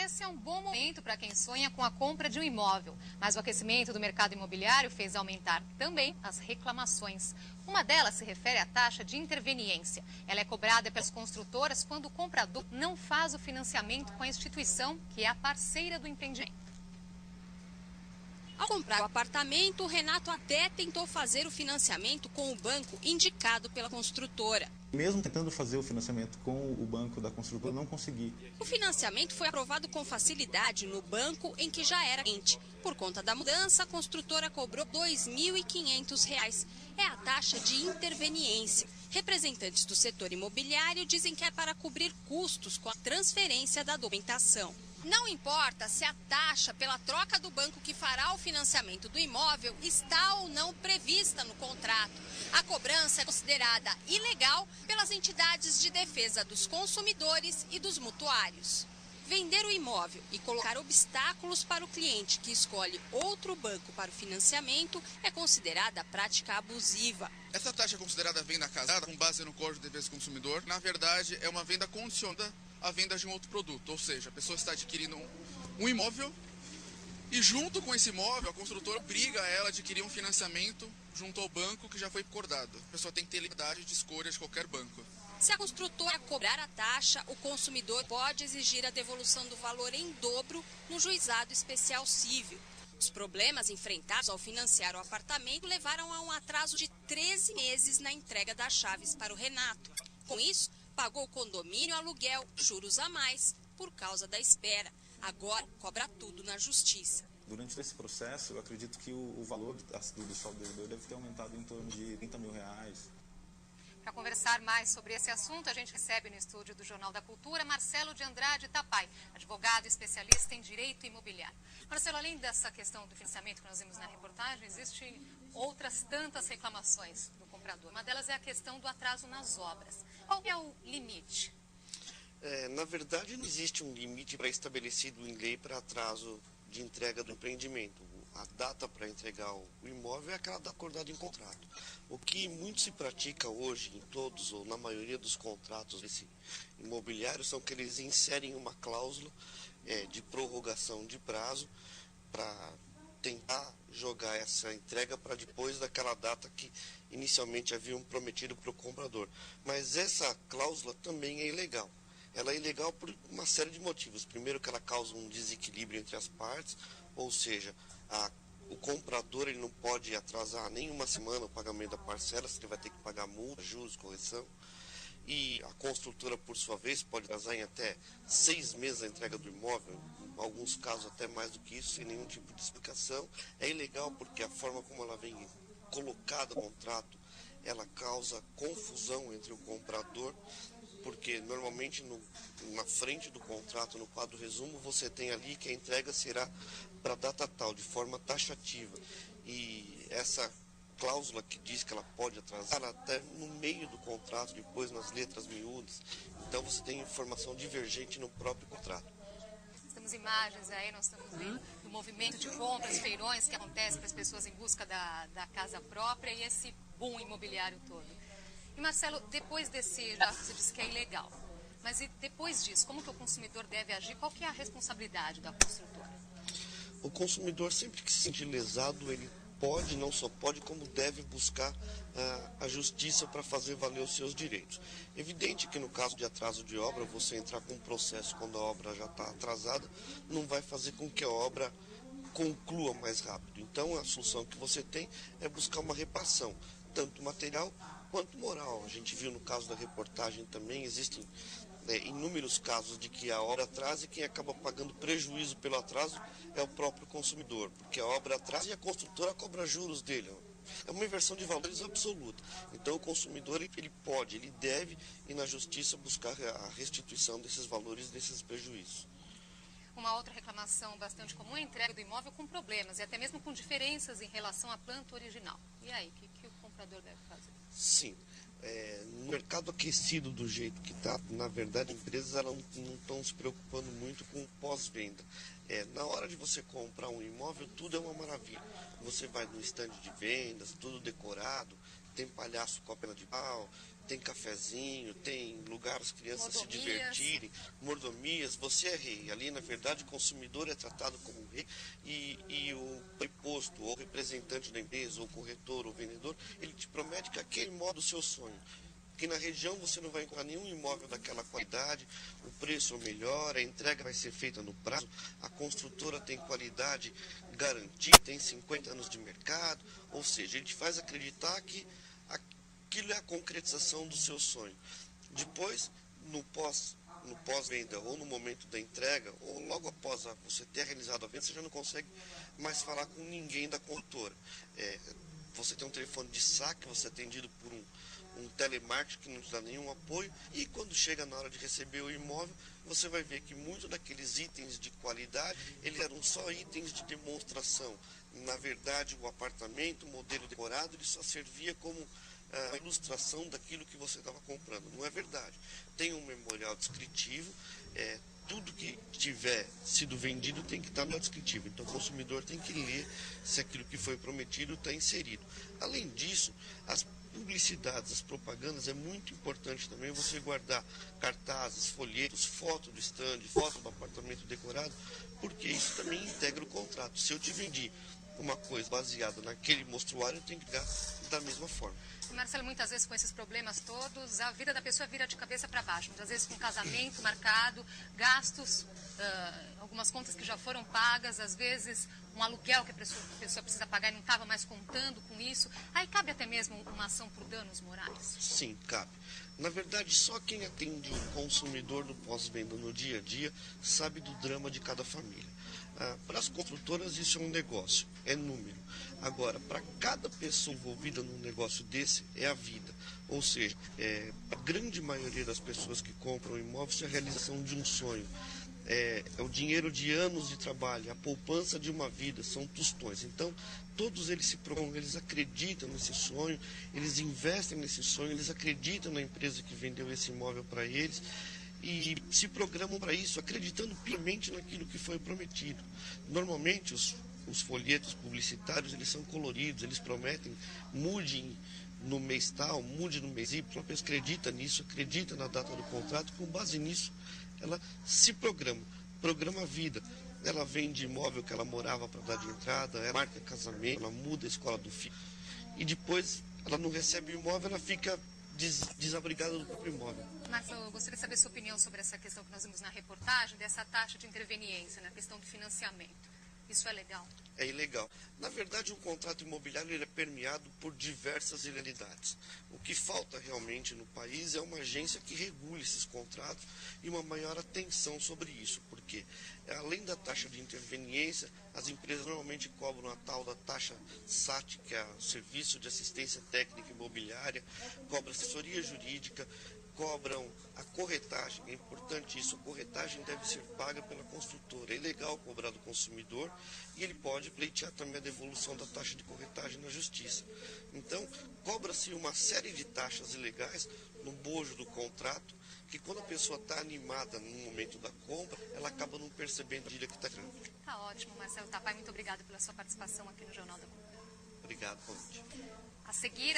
Esse é um bom momento para quem sonha com a compra de um imóvel, mas o aquecimento do mercado imobiliário fez aumentar também as reclamações. Uma delas se refere à taxa de interveniência. Ela é cobrada pelas construtoras quando o comprador não faz o financiamento com a instituição que é a parceira do empreendimento. Ao comprar o apartamento, o Renato até tentou fazer o financiamento com o banco indicado pela construtora. Mesmo tentando fazer o financiamento com o banco da construtora, não consegui. O financiamento foi aprovado com facilidade no banco em que já era cliente. Por conta da mudança, a construtora cobrou R$ 2.500. É a taxa de interveniência. Representantes do setor imobiliário dizem que é para cobrir custos com a transferência da documentação. Não importa se a taxa pela troca do banco que fará o financiamento do imóvel está ou não prevista no contrato. A cobrança é considerada ilegal pelas entidades de defesa dos consumidores e dos mutuários. Vender o imóvel e colocar obstáculos para o cliente que escolhe outro banco para o financiamento é considerada prática abusiva. Essa taxa é considerada venda casada com base no Código de Defesa do Consumidor. Na verdade, é uma venda condicionada à venda de um outro produto, ou seja, a pessoa está adquirindo um imóvel e junto com esse imóvel a construtora obriga ela a adquirir um financiamento junto ao banco que já foi acordado. A pessoa tem que ter liberdade de escolha de qualquer banco. Se a construtora cobrar a taxa, o consumidor pode exigir a devolução do valor em dobro no juizado especial civil. Os problemas enfrentados ao financiar o apartamento levaram a um atraso de 13 meses na entrega das chaves para o Renato. Com isso, pagou condomínio, aluguel, juros a mais por causa da espera. Agora cobra tudo na justiça. Durante esse processo, eu acredito que o valor do saldo devedor deve ter aumentado em torno de R$30 mil. Para conversar mais sobre esse assunto, a gente recebe no estúdio do Jornal da Cultura Marcelo de Andrade Tapai, advogado especialista em direito imobiliário. Marcelo, além dessa questão do financiamento que nós vimos na reportagem, existem outras tantas reclamações do comprador. Uma delas é a questão do atraso nas obras. Qual é o limite? Na verdade, não existe um limite pré-estabelecido em lei para atraso de entrega do empreendimento. A data para entregar o imóvel é aquela data acordada em contrato. O que muito se pratica hoje em todos ou na maioria dos contratos desse imobiliário são que eles inserem uma cláusula de prorrogação de prazo para tentar jogar essa entrega para depois daquela data que inicialmente haviam prometido para o comprador. Mas essa cláusula também é ilegal. Ela é ilegal por uma série de motivos. Primeiro, que ela causa um desequilíbrio entre as partes, ou seja, o comprador ele não pode atrasar nem uma semana o pagamento da parcela, ele vai ter que pagar multa, juros, correção. E a construtora, por sua vez, pode atrasar em até 6 meses a entrega do imóvel, em alguns casos até mais do que isso, sem nenhum tipo de explicação. É ilegal porque a forma como ela vem colocada no contrato, ela causa confusão entre o comprador, porque normalmente na frente do contrato, no quadro resumo, você tem ali que a entrega será para data tal, de forma taxativa. E essa cláusula que diz que ela pode atrasar, ela até no meio do contrato, depois nas letras miúdas. Então você tem informação divergente no próprio contrato. Temos imagens aí, nós estamos vendo do movimento de compras, feirões que acontece para as pessoas em busca da casa própria e esse boom imobiliário todo. E Marcelo, depois desse, já você disse que é ilegal, mas e depois disso, como que o consumidor deve agir? Qual que é a responsabilidade da construtora? O consumidor, sempre que se sentir lesado, ele pode, não só pode, como deve buscar a justiça para fazer valer os seus direitos. Evidente que no caso de atraso de obra, você entrar com um processo quando a obra já está atrasada, não vai fazer com que a obra conclua mais rápido. Então a solução que você tem é buscar uma reparação, tanto material quanto moral. A gente viu no caso da reportagem também, existem inúmeros casos de que a obra atrasa e quem acaba pagando prejuízo pelo atraso é o próprio consumidor, porque a obra atrasa e a construtora cobra juros dele. É uma inversão de valores absoluta. Então o consumidor ele deve ir na justiça buscar a restituição desses valores, desses prejuízos. Uma outra reclamação bastante comum é a entrega do imóvel com problemas e até mesmo com diferenças em relação à planta original. E aí, o que o comprador deve fazer? Sim. No mercado aquecido do jeito que está, na verdade, empresas elas não estão se preocupando muito com pós-venda. Na hora de você comprar um imóvel, tudo é uma maravilha. Você vai no estande de vendas, tudo decorado, tem palhaço com a pena de pau, tem cafezinho, tem lugar para as crianças se Mordomias. divertirem, mordomias, você é rei. Ali, na verdade, o consumidor é tratado como rei e o preposto, ou representante da empresa, ou corretor, ou vendedor, ele te promete que aquele imóvel é o seu sonho. Porque na região você não vai encontrar nenhum imóvel daquela qualidade, o preço é o melhor, a entrega vai ser feita no prazo, a construtora tem qualidade garantida, tem 50 anos de mercado, ou seja, a gente faz acreditar que aquilo é a concretização do seu sonho. Depois, no pós-venda, ou no momento da entrega, ou logo após você ter realizado a venda, você já não consegue mais falar com ninguém da construtora. Você tem um telefone de saque, você é atendido por um telemarketing que não te dá nenhum apoio, e quando chega na hora de receber o imóvel, você vai ver que muitos daqueles itens de qualidade, eles eram só itens de demonstração. Na verdade, o apartamento, o modelo decorado, ele só servia como a ilustração daquilo que você estava comprando. Não é verdade. Tem um memorial descritivo, tudo que tiver sido vendido tem que estar no descritivo. Então o consumidor tem que ler se aquilo que foi prometido está inserido. Além disso, as publicidades, as propagandas, é muito importante também você guardar cartazes, folhetos, foto do stand, foto do apartamento decorado, porque isso também integra o contrato. Se eu te vendi uma coisa baseada naquele mostruário, eu tenho que dar da mesma forma. Marcelo, muitas vezes com esses problemas todos, a vida da pessoa vira de cabeça para baixo. Muitas vezes com casamento marcado, gastos, algumas contas que já foram pagas, às vezes um aluguel que a pessoa precisa pagar e não estava mais contando com isso. Aí cabe até mesmo uma ação por danos morais? Sim, cabe. Na verdade, só quem atende o consumidor do pós-venda no dia a dia sabe do drama de cada família. Para as construtoras isso é um negócio, é número. Agora, para cada pessoa envolvida num negócio desse, é a vida. Ou seja, a grande maioria das pessoas que compram imóveis é a realização de um sonho. É o dinheiro de anos de trabalho, a poupança de uma vida, são tostões. Então, todos eles se propõem, eles acreditam nesse sonho, eles investem nesse sonho, eles acreditam na empresa que vendeu esse imóvel para eles e se programam para isso, acreditando piamente naquilo que foi prometido. Normalmente, os folhetos publicitários, eles são coloridos, eles prometem, mude no mês tal, mude no mês Y, a pessoa acredita nisso, acredita na data do contrato, com base nisso, ela se programa a vida. Ela vende imóvel que ela morava para dar de entrada, ela marca casamento, ela muda a escola do filho. E depois ela não recebe o imóvel, ela fica desabrigada do próprio imóvel. Marcelo, eu gostaria de saber a sua opinião sobre essa questão que nós vimos na reportagem, dessa taxa de interveniência, na questão do financiamento. Isso é legal? É ilegal. Na verdade, um contrato imobiliário ele é permeado por diversas ilegalidades. O que falta realmente no país é uma agência que regule esses contratos e uma maior atenção sobre isso, porque além da taxa de interveniência, as empresas normalmente cobram a tal da taxa SAT, que é o Serviço de Assistência Técnica Imobiliária, cobra assessoria jurídica, cobram a corretagem. É importante isso, a corretagem deve ser paga pela construtora. É ilegal cobrar do consumidor e ele pode pleitear também a devolução da taxa de corretagem na justiça. Então, cobra-se uma série de taxas ilegais no bojo do contrato, que quando a pessoa está animada no momento da compra, ela acaba não percebendo a dívida que está grande. Tá ótimo, Marcelo Tapai, muito obrigado pela sua participação aqui no Jornal da Cultura. Obrigado, convite. A seguir,